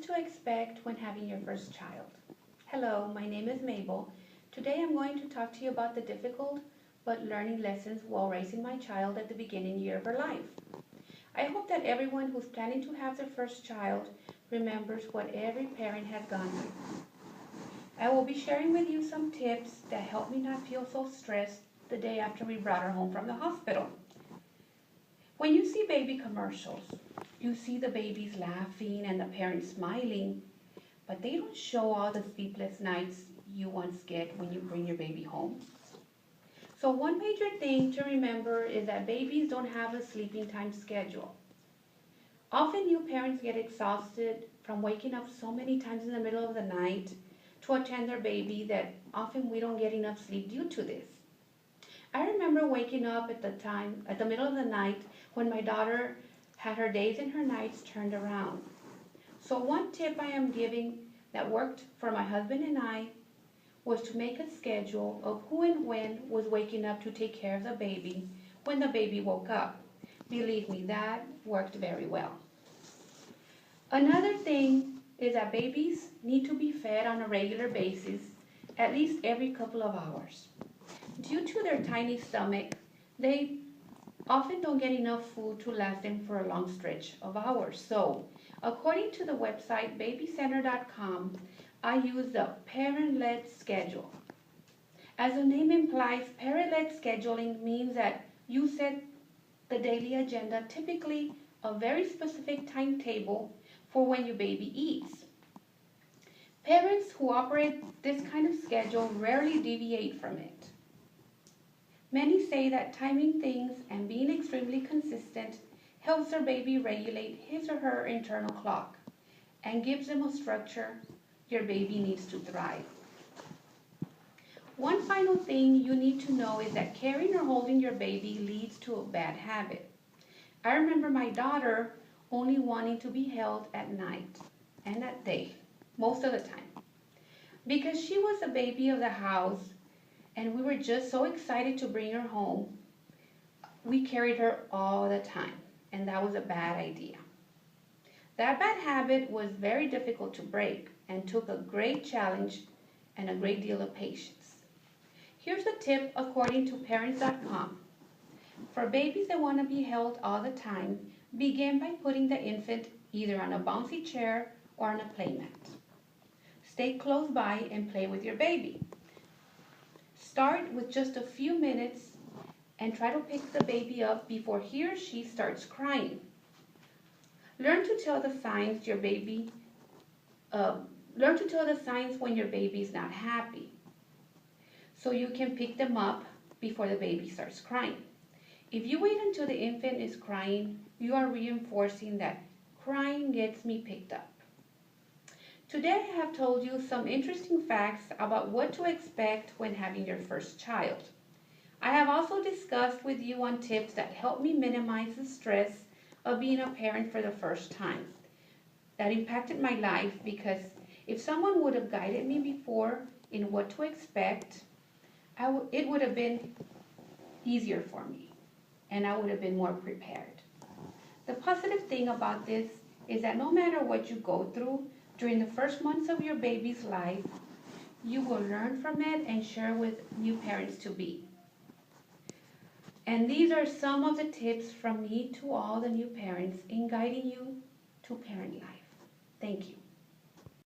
to expect when having your first child. Hello, my name is Mabel. Today I'm going to talk to you about the difficult but learning lessons while raising my child at the beginning year of her life. I hope that everyone who's planning to have their first child remembers what every parent has gone through. I will be sharing with you some tips that help me not feel so stressed the day after we brought her home from the hospital. When you see baby commercials, you see the babies laughing and the parents smiling, but they don't show all the sleepless nights you once get when you bring your baby home. So one major thing to remember is that babies don't have a sleeping time schedule. Often new parents get exhausted from waking up so many times in the middle of the night to attend their baby that often we don't get enough sleep due to this. I remember waking up at the middle of the night when my daughter had her days and her nights turned around. So one tip I am giving that worked for my husband and I was to make a schedule of who and when was waking up to take care of the baby when the baby woke up. Believe me, that worked very well. Another thing is that babies need to be fed on a regular basis, at least every couple of hours. Due to their tiny stomach, they often don't get enough food to last them for a long stretch of hours. So, according to the website babycenter.com, I use the parent-led schedule. As the name implies, parent-led scheduling means that you set the daily agenda, typically a very specific timetable for when your baby eats. Parents who operate this kind of schedule rarely deviate from it. Many say that timing things and being extremely consistent helps their baby regulate his or her internal clock and gives them a structure your baby needs to thrive. One final thing you need to know is that carrying or holding your baby leads to a bad habit. I remember my daughter only wanting to be held at night and at day, most of the time. Because she was the baby of the house and we were just so excited to bring her home, we carried her all the time, and that was a bad idea. That bad habit was very difficult to break and took a great challenge and a great deal of patience. Here's a tip according to parents.com. For babies that want to be held all the time, begin by putting the infant either on a bouncy chair or on a playmat. Stay close by and play with your baby. Start with just a few minutes and try to pick the baby up before he or she starts crying. Learn to tell the signs when your baby is not happy, so you can pick them up before the baby starts crying. If you wait until the infant is crying, you are reinforcing that crying gets me picked up. Today I have told you some interesting facts about what to expect when having your first child. I have also discussed with you on tips that help me minimize the stress of being a parent for the first time. That impacted my life because if someone would have guided me before in what to expect, it would have been easier for me and I would have been more prepared. The positive thing about this is that no matter what you go through during the first months of your baby's life, you will learn from it and share with new parents-to-be. And these are some of the tips from me to all the new parents in guiding you to parent life.